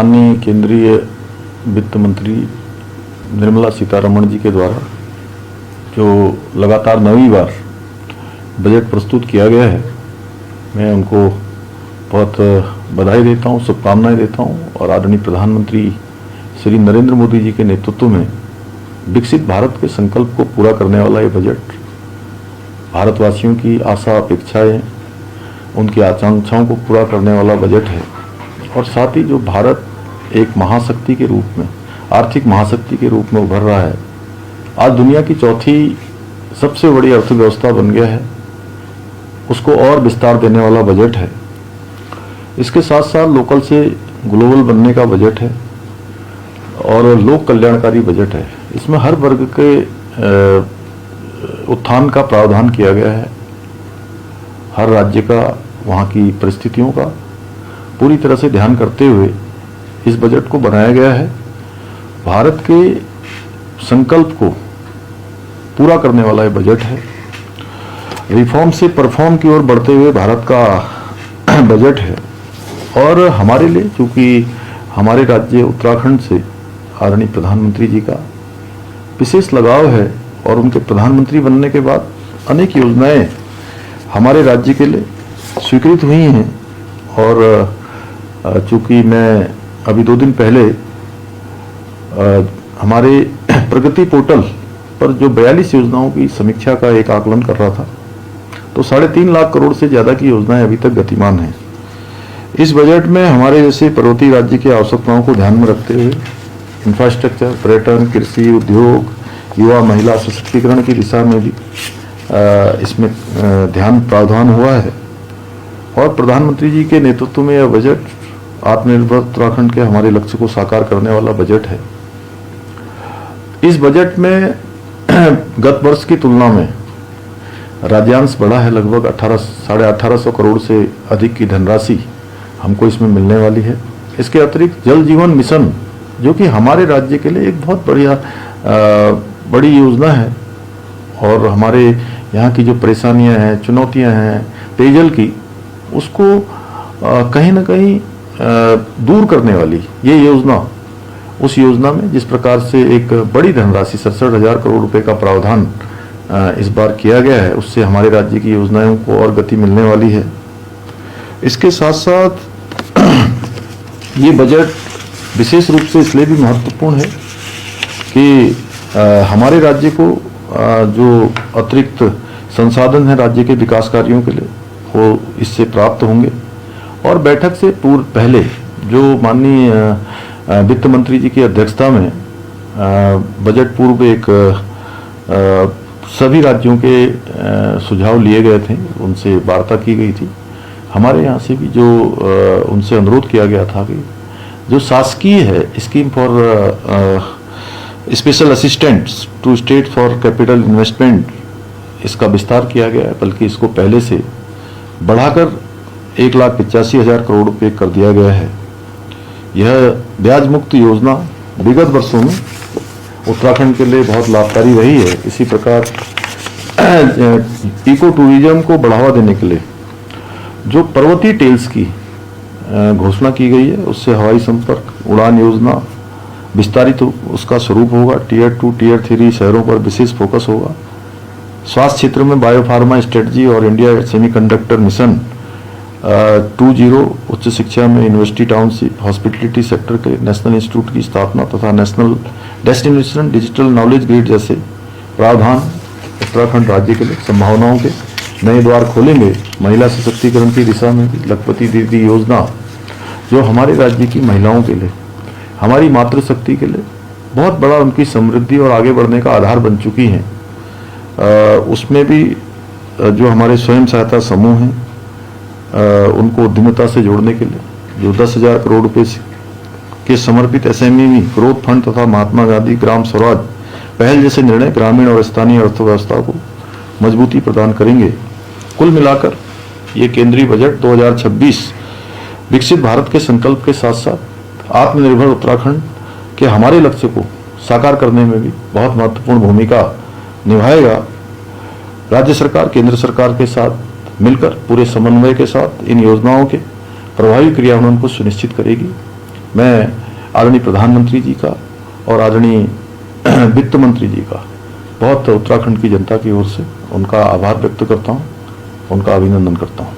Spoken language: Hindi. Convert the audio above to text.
माननीय केंद्रीय वित्त मंत्री निर्मला सीतारमण जी के द्वारा जो लगातार 9वीं बार बजट प्रस्तुत किया गया है, मैं उनको बहुत बधाई देता हूं, शुभकामनाएं देता हूं और आदरणीय प्रधानमंत्री श्री नरेंद्र मोदी जी के नेतृत्व में विकसित भारत के संकल्प को पूरा करने वाला ये बजट भारतवासियों की आशा अपेक्षाएं, उनकी आकांक्षाओं को पूरा करने वाला बजट है। और साथ ही जो भारत एक महाशक्ति के रूप में, आर्थिक महाशक्ति के रूप में उभर रहा है, आज दुनिया की चौथी सबसे बड़ी अर्थव्यवस्था बन गया है, उसको और विस्तार देने वाला बजट है। इसके साथ साथ लोकल से ग्लोबल बनने का बजट है और लोक कल्याणकारी बजट है। इसमें हर वर्ग के उत्थान का प्रावधान किया गया है। हर राज्य का, वहाँ की परिस्थितियों का पूरी तरह से ध्यान करते हुए इस बजट को बनाया गया है। भारत के संकल्प को पूरा करने वाला ये बजट है। रिफॉर्म से परफॉर्म की ओर बढ़ते हुए भारत का बजट है। और हमारे लिए, चूंकि हमारे राज्य उत्तराखंड से आदरणीय प्रधानमंत्री जी का विशेष लगाव है और उनके प्रधानमंत्री बनने के बाद अनेक योजनाएं हमारे राज्य के लिए स्वीकृत हुई हैं। और चूंकि मैं अभी 2 दिन पहले हमारे प्रगति पोर्टल पर जो 42 योजनाओं की समीक्षा का एक आकलन कर रहा था, तो 3.5 लाख करोड़ से ज़्यादा की योजनाएं अभी तक गतिमान हैं। इस बजट में हमारे जैसे पर्वतीय राज्य की आवश्यकताओं को ध्यान में रखते हुए इंफ्रास्ट्रक्चर, पर्यटन, कृषि, उद्योग, युवा, महिला सशक्तिकरण की दिशा में भी इसमें ध्यान प्रावधान हुआ है। और प्रधानमंत्री जी के नेतृत्व में यह बजट आत्मनिर्भर उत्तराखंड के हमारे लक्ष्य को साकार करने वाला बजट है। इस बजट में गत वर्ष की तुलना में राज्यांश बढ़ा है। लगभग 1850 करोड़ से अधिक की धनराशि हमको इसमें मिलने वाली है। इसके अतिरिक्त जल जीवन मिशन, जो कि हमारे राज्य के लिए एक बहुत बड़ी योजना है और हमारे यहाँ की जो परेशानियाँ हैं, चुनौतियाँ हैं पेयजल की, उसको कहीं ना कहीं दूर करने वाली ये योजना, उस योजना में जिस प्रकार से एक बड़ी धनराशि 67,000 करोड़ रुपए का प्रावधान इस बार किया गया है, उससे हमारे राज्य की योजनाओं को और गति मिलने वाली है। इसके साथ साथ ये बजट विशेष रूप से इसलिए भी महत्वपूर्ण है कि हमारे राज्य को जो अतिरिक्त संसाधन है राज्य के विकास कार्यों के लिए, वो इससे प्राप्त होंगे। और बैठक से पहले जो माननीय वित्त मंत्री जी की अध्यक्षता में बजट पूर्व एक सभी राज्यों के सुझाव लिए गए थे, उनसे वार्ता की गई थी। हमारे यहाँ से भी जो उनसे अनुरोध किया गया था कि जो शासकीय है scheme for special assistants to state for capital investment, इसका विस्तार किया गया है, बल्कि इसको पहले से बढ़ाकर 1,85,000 करोड़ रुपये कर दिया गया है। यह ब्याज मुक्त योजना विगत वर्षों में उत्तराखंड के लिए बहुत लाभकारी रही है। इसी प्रकार इको टूरिज्म को बढ़ावा देने के लिए जो पर्वतीय टेल्स की घोषणा की गई है, उससे हवाई संपर्क उड़ान योजना विस्तारित उसका स्वरूप होगा। टियर 2, टियर 3 शहरों पर विशेष फोकस होगा। स्वास्थ्य क्षेत्र में बायोफार्मा स्ट्रेटजी और इंडिया सेमीकंडक्टर मिशन 2.0, उच्च शिक्षा में यूनिवर्सिटी टाउनशिप, हॉस्पिटलिटी सेक्टर के नेशनल इंस्टीट्यूट की स्थापना तथा national destination digital knowledge grid जैसे प्रावधान उत्तराखंड राज्य के लिए संभावनाओं के नए द्वार खोलेंगे। महिला सशक्तिकरण की दिशा में भी लखपति दीदी योजना, जो हमारे राज्य की महिलाओं के लिए, हमारी मातृशक्ति के लिए बहुत बड़ा उनकी समृद्धि और आगे बढ़ने का आधार बन चुकी हैं। उसमें भी जो हमारे स्वयं सहायता समूह हैं, उनको उद्यमिता से जोड़ने के लिए जो 10,000 करोड़ रुपए के समर्पित SME ग्रोथ फंड तथा महात्मा गांधी ग्राम स्वराज पहल जैसे निर्णय ग्रामीण और स्थानीय अर्थव्यवस्था को मजबूती प्रदान करेंगे। कुल मिलाकर ये केंद्रीय बजट 2026 विकसित भारत के संकल्प के साथ साथ आत्मनिर्भर उत्तराखंड के हमारे लक्ष्य को साकार करने में भी बहुत महत्वपूर्ण भूमिका निभाएगा। राज्य सरकार केंद्र सरकार के साथ मिलकर पूरे समन्वय के साथ इन योजनाओं के प्रभावी क्रियान्वयन को सुनिश्चित करेगी। मैं आदरणीय प्रधानमंत्री जी का और आदरणीय वित्त मंत्री जी का बहुत उत्तराखंड की जनता की ओर से उनका आभार व्यक्त करता हूं, उनका अभिनंदन करता हूं।